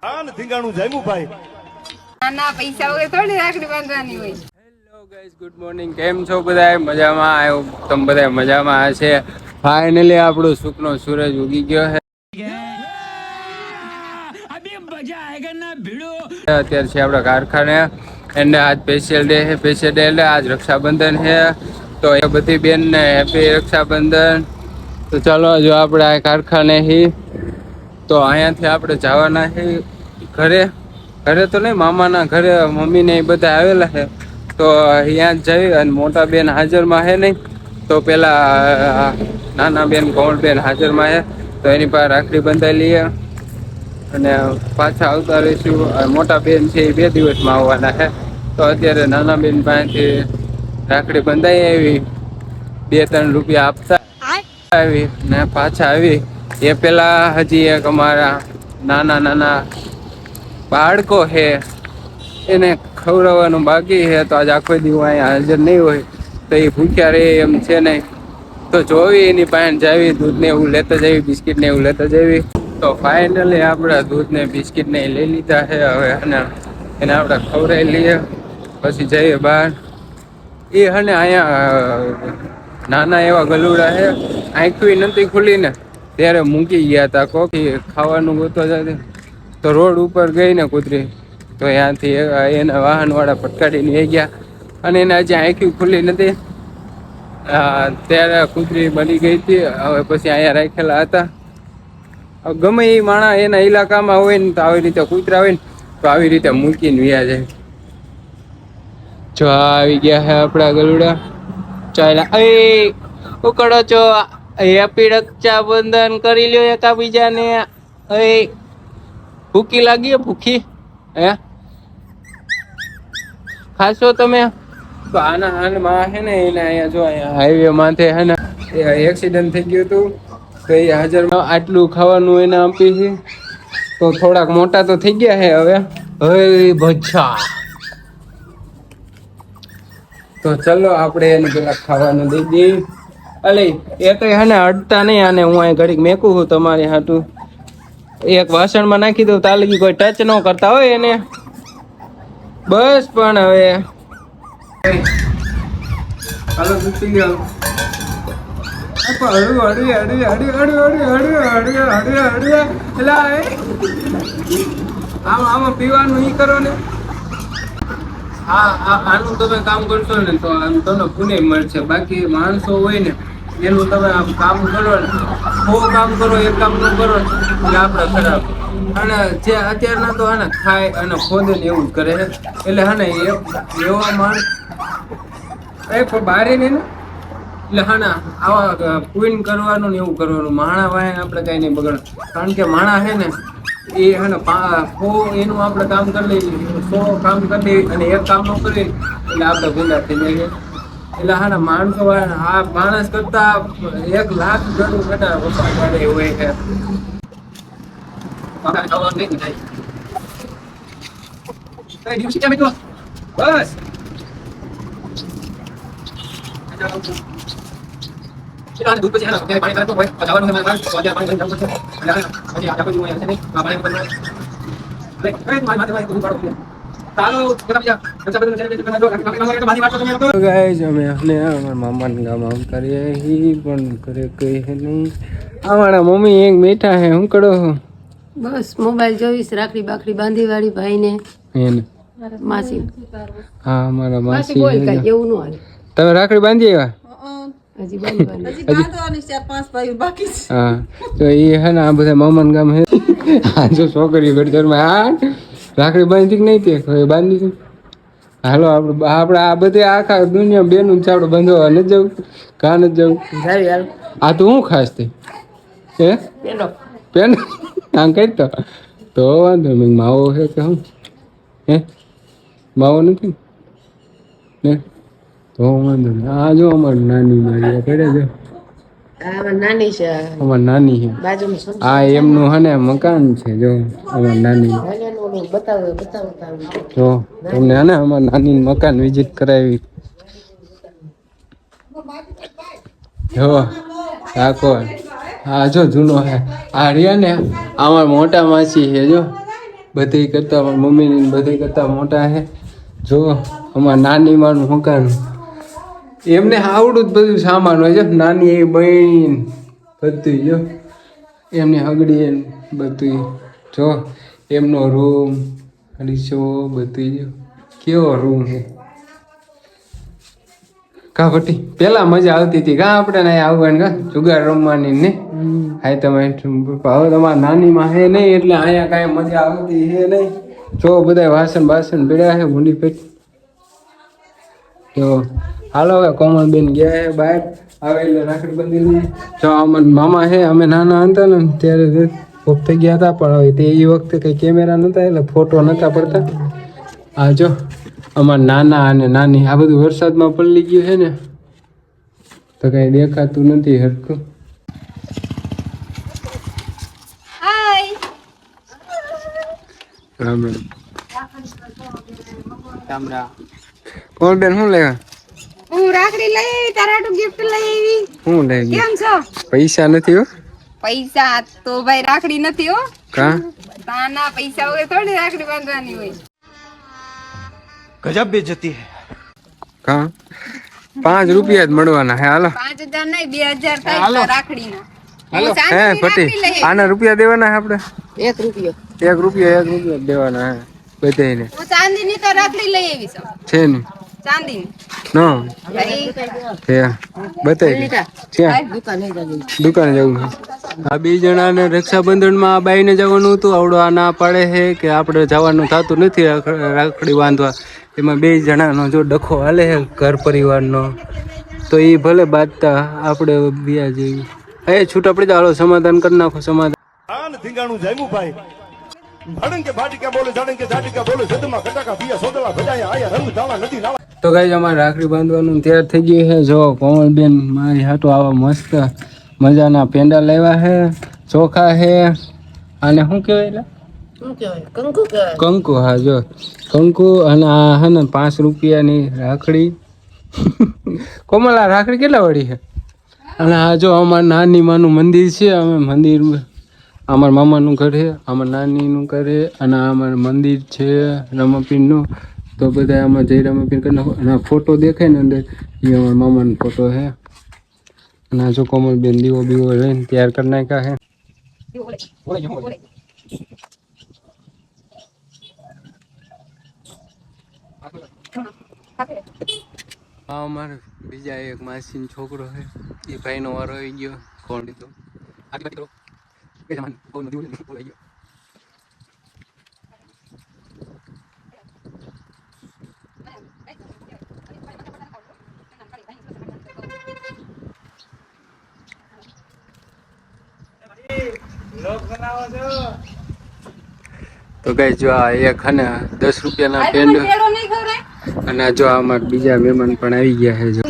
આન ધીંગાણું જામ્યું ભાઈ. ના પૈસા વગર થોડી રાખડી બાંધવાની હોય. Hello guys, good morning. કેમ છો બધા? મજામાં? આવ્યો તમે બધા મજામાં હશે. ફાઇનલી આપણો સુખનો સૂરજ ઉગી ગયો છે. અત્યારે છે આપણા કારખાને અને આજ સ્પેશિયલ ડે છે. સ્પેશિયલ ડે એટલે આજ રક્ષાબંધન છે. તો એ બધી બેનને હેપી રક્ષાબંધન. તો ચાલો જો આપણે આ કારખાને હી તો અહીંયાથી આપણે જવાના છે ઘરે. ઘરે તો નહીં, મામાના ઘરે. મમ્મીને એ બધા આવેલા છે તો અહીંયા જ જઈ. અને મોટા બેન હાજરમાં છે નહીં તો પેલા નાના બેન ગૌણ બેન હાજરમાં છે તો એની પાસે રાખડી બંધાઈ લઈએ અને પાછા આવતા રહીશું. મોટા બેન છે એ 2 દિવસમાં આવવાના છે તો અત્યારે નાના બેન પાસેથી રાખડી બંધાઈ આવી, 2-3 રૂપિયા આપતા આવી ને પાછા આવી. એ પેલા હજી એક અમારા નાના બાળકો છે એને ખવડાવવાનું બાકી છે તો આજે આખો દી અહીંયા હાજર નહીં હોય તો એ ભૂખ્યા રહે એમ છે નહીં. તો જોવી એની પાસે જાવી, દૂધ ને એવું લેતા જવી, બિસ્કિટ ને એવું લેતા જવી. તો ફાઇનલી આપણે દૂધ ને બિસ્કિટ ને લઈ લીધા છે હવે. અને એને આપણે ખવડાવી લઈએ પછી જઈએ બહાર. એ હને અહીંયા નાના એવા ગલુડા છે, આંખી નથી ખુલી ને ત્યારે મૂકી ગયા હતા. કોફી ખાવાનું ગોતવા જતી તો રોડ ઉપર ગઈ ને કૂતરી તો ત્યાંથી એના વાહનવાળા પટકાડીને લઈ ગયા અને એને હજી આંખી ખુલી નથી ત્યારે કૂતરી બની ગઈ હતી. હવે પછી અહીંયા રાખેલા હતા. ગમે એ માણસ એના ઇલાકામાં હોય ને તો આવી રીતે કૂતરા હોય ને તો આવી રીતે મૂકીને વ્યા જાય. જો આવી ગયા છે આપણા ગલુડા. ચાલ એ ઉકળો છો, હેપી રક્ષાબંધન કરી લ્યો એકાબીજાને. એ ભૂખી લાગી? ભૂખી હે ખાશો તમે? તો આના હાલમાં છે ને એને અહીંયા જો અહીંયા હાઈવે માથે છે ને એક્સિડન્ટ થઈ ગયું હતું તો એ હાજરમાં આટલું ખાવાનું એને આપી છે તો થોડાક મોટા તો થઈ ગયા છે હવે. હવે ભચ્છા તો ચલો આપણે એને પેલા ખાવાનું દઈ દઈએ. અલે એ કઈ હે ને અડતા નહીં. આને હું અહીં ઘડીક મેકું છું તમારી હાટું. એક વાસણમાં નાખી દઉં તાલગી કોઈ ટચ ન કરતા હોય એને બસ. પણ હવે હાલો દૂધી ગયો. આમાં પીવાનું ઈ કરો ને. આનું તમે કામ કરશો ને તો આમ તમને પુણ્ય મળશે. બાકી માણસો હોય ને એનું તમે આમ કામ કરો ને, 100 કામ કરો, એક કામ ન કરો એટલે આપણે ખરાબ. અને જે અત્યારના તો હે ખાય અને ખોદે ને એવું જ કરે છે. એટલે હે ને એવા માણસ બારે નહીં ને એટલે હે ને આવા પૂન કરવાનું ને એવું કરવાનું. માણા વાય આપણે કઈ નહીં બગડ. કારણ કે માણા છે ને એ હે ને એનું આપણે કામ કરી લઈએ, 100 કામ કરી લઈએ અને એક કામ ન કરીએ એટલે આપણે ગુંડા થઈ જઈએ. એટલે હા ને માણસો આ માણસ કરતા 1 લાખ ગણું ઘણા વફા કરે હોય છે. બસ દૂધ પછી પાણી કરતો હોય જવાનું મામાના ગામ આવતા રહ્યા પણ ઘરે કઈ હે નહીં. અમારા મમ્મી એક બેઠા હે. શું કરો? બસ મોબાઈલ જોઈશ. રાખડી બાકડી બાંધી વાળી ભાઈને એને માસી. હા અમારા માસી. બોલ કાઈ એવું ન હાલે. તમે રાખડી બાંધી આવ્યા? હજી બાંધવાની. હજી બાંધવાની 4-5 ભાઈ બાકી છે. હા તો એ હે ને આ બધા મામાના ગામ હે. આ જો છોકરી ઘરમાં હા રાખડી બાંધી કે નહીં તે બાંધી છે. હાલો આપણે આ બધે આખા દુનિયા બેનું ચાવડો બાંધવા નથી જવું? કા નથી જવું? આ તો હું ખાસ તે હે પેન આમ કઈ તો વાંધો નહીં. માવો છે કે હું હે માવો નથી ને તો વાંધો નહીં. આ જો અમારી નાની મારી કરે છે. નાની છે અમારી નાની છે. આ એમનું હે ને મકાન છે. જો અમારી નાની જો તમને હે ને અમારી નાની મકાન વિઝિટ કરાવી. જો આખો હા જો જૂનો હે. આ રહ્યા ને અમાર મોટા માસી છે. જો બધી કરતા મમ્મીની બધી કરતા મોટા છે. જો અમારા નાની માનું મકાન એમને આવડું જ બધું સામાન હોય છે. નાની એ બહેન બધું જો એમની હગડી બધું જો એમનો રૂમ અરીસો બધું જો કેવો રૂમ છે કા ભટ્ટી. પેલા મજા આવતી હતી કા આપણે ને આવવાની કા જુગાર રમવાની ને હા તમે હવે તમારા નાનીમાં હે નહીં એટલે અહીંયા કાંઈ મજા આવતી હે નહીં. જો બધા વાસણ બાસણ પીડ્યા છે મૂંડી પેટ. તો હાલો હવે કોમલબેન ગયા હે બહાર આવે એટલે રાખડી બાંધી. જો અમારા મામા હે અમે નાના હતા ને ત્યારે પોપ થઈ ગયા હતા પણ હવે તે એ વખતે કંઈ કેમેરા નહોતા એટલે ફોટો નહોતા પડતા. આ જો અમારા નાના અને નાની આ બધું વરસાદમાં પલળી ગયું છે ને તો કઈ દેખાતું નથી હરખું. રામ રામ. રામ રામ. કોણ બેન શું લેવા? હું રાખડી લઈ આવી, તારા ગિફ્ટ લઈ આવી. શું લઈ ગઈ? કેમ છો? પૈસા નથી હો. પૈસા તો ભાઈ રાખડી નથી હો. કા? તાના પૈસા વગર થોડી રાખડી બાંધવાની હોય. गजब बेइज्जती है. કા? 5 રૂપિયા જ મળવાના હે. હાલો 5000 નહીં 2000 થાય રાખડીના. હાલો હે ભટ્ટી આના રૂપિયા દેવાના હે આપણે? 1 રૂપિયો. 1 રૂપિયા જ દેવાના હે બધાને. હું ચાંદીની તો રાખડી લઈ આવી છું. છે ને ચાંદીની નો ભાઈ છે બતાવી ક્યાં દુકાને જવું છે. આ 2 જણાને રક્ષાબંધનમાં આ બાઈને જવાનું હતું. આવડો આ ના પાડે છે કે આપણે જવાનું થતું નથી રાખડી બાંધવા. એમાં 2 જણાનો જો ડખો હાલે છે ઘર પરિવારનો તો એ ભલે બાંધતા આપણે બીયા જેવી. હે છૂટા પડી જાવ સમાધાન કરી નાખો. સમાધાન ધીંગાણું જામ્યું ભાઈ ભાડંગ કે ભાટિકા બોલે જાડંગ કે જાટિકા બોલે સદમાં કટાકા પિયા સોદલા ભજાયા આયા રંગ ધાવા નથી નાવા. તો ગાઈસ અમારે રાખડી બાંધવાનું તૈયાર થઈ ગયું છે. જો કોમલબેન મારી હાટો આવા મસ્ત મજાના પેંડા લાવ્યા છે, ચોખા છે અને શું કહેવાય કંકુ. હા જો કંકુ અને આ હે ને 5 રૂપિયાની રાખડી. કોમલ આ રાખડી કેટલા વાળી છે? અને આ જો અમારા નાની માનું મંદિર છે. અમે મંદિર અમારા મામાનું ઘર છે, અમારા નાનીનું ઘર છે અને આ અમારું મંદિર છે રમાપીરનું. તો બધા આમાં જઈ રમાપીર કરી નાખો. અને આ ફોટો દેખાય ને અંદર એ અમારા મામાનો ફોટો છે. અને આ જો કોમલબેન દીવો બીવો લઈને તૈયાર કરી નાખ્યા છે. હા અમારે બીજા એક માસીનો છોકરો છે એ ભાઈનો વારો આવી ગયો. કોણ લીધો તો કઈ જો આ એક હે ને 10 રૂપિયાના પેંડ અને જો આમાં બીજા મહેમાન પણ આવી ગયા છે. જો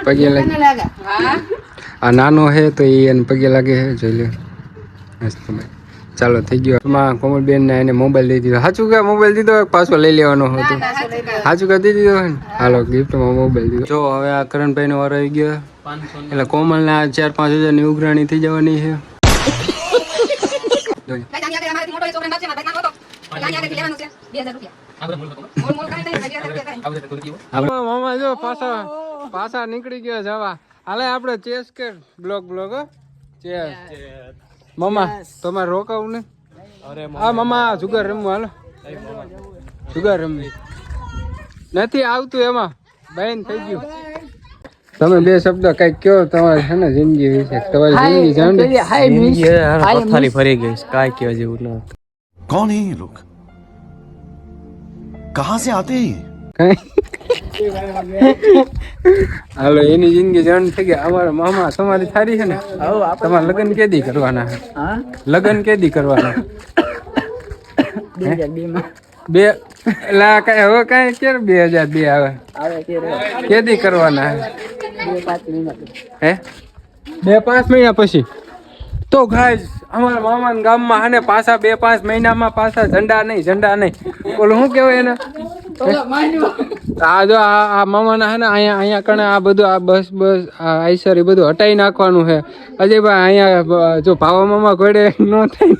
પગે લાગે આ નાનો છે તો એને પગે લાગે છે. જોઈ લે મસ્ત ભાઈ. ચાલો થઈ ગયો. એમાં કોમલબેન ને એને મોબાઈલ દઈ દીધો. સાચું કે મોબાઈલ દીધો પાછો લઈ લેવાનો હતો? સાચું કે દીધો ને. હાલો ગિફ્ટમાં મોબાઈલ દીધો. જો હવે આ કરણભાઈ નો વારો આવી ગયો એટલે કોમલ ને 4-5 હજારની ઉઘરાણી થઈ જવાની છે. મામા જો પાછા નીકળી ગયા જવા. હાલે આપણે ચેસ કર બ્લોગ ચેસ. મામા તમારે રોકાવું ને? હા મામા જુગાર રમવું. હાલો જુગાર રમવી નથી આવતું એમાં બેન થઈ ગયું. તમે 2 શબ્દ કઈક કયો તમારે છે ને જિંદગી વિશે. તમારી જિંદગી જાણ ફરી ગઈ કાંઈ કહેવા જેવું ન. कौन है ये लोग कहां से आते हैं હાલો એની જિંદગી જાણ થઈ ગઈ. અમારા મામા તમારી સારી છે ને? તમારે લગ્ન કેદી કરવાના છે? લગ્ન કેદી કરવાના? 2002 લા કઈ હવે કઈ ક્યારે 2002 આવે કેદી કરવાના હે? 2-5 મહિના પછી. તો ગાઈસ અમારા મામાના ગામમાં આને પાછા 2-5 મહિનામાં પાછા ઝંડા નહીં ઓલું શું કહેવાય એને? આ જો આ મામાના હે ને અહીંયા કણે આ બધું આ બસ આ આઈસર એ બધું હટાઈ નાખવાનું છે. અજયભાઈ અહીંયા જો ભાવા મામા ઘોડે ન થાય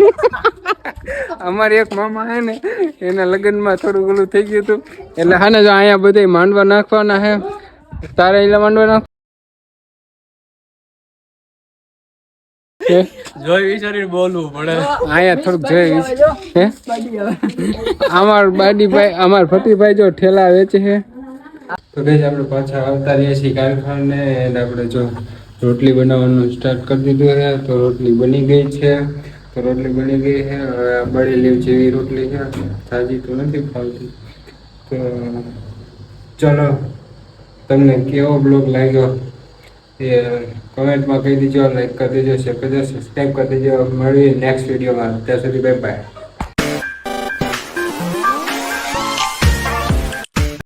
અમારે એક મામા હે ને એના લગ્નમાં થોડું ઘણું થઈ ગયું હતું એટલે હા ને જો અહીંયા બધા માંડવા નાખવાના હે તારે એટલે માંડવા નાખ જોઈ વિચારીને બોલવું પડે. અહીંયા થોડુંક જોઈ હે અમાર બાડીભાઈ અમાર ફતીભાઈ જો ઠેલા વેચે છે તો ગઈ આપણે પાછા આવતા રહીએ છીએ કારખાને અને આપણે જો રોટલી બનાવવાનું સ્ટાર્ટ કરી દીધું છે તો રોટલી બની ગઈ છે તો રોટલી બની ગઈ છે હવે આ બળેલી જેવી રોટલી છે તાજી તો નથી ખાવતી તો ચલો તમને કેવો બ્લોગ લાગ્યો એ કમેન્ટમાં કહી દીજો લાઈક કરી દેજો શેર કરી દેજો સબસ્ક્રાઈબ કરી દેજો મળીએ નેક્સ્ટ વિડીયોમાં ત્યાં સુધી બાય બાય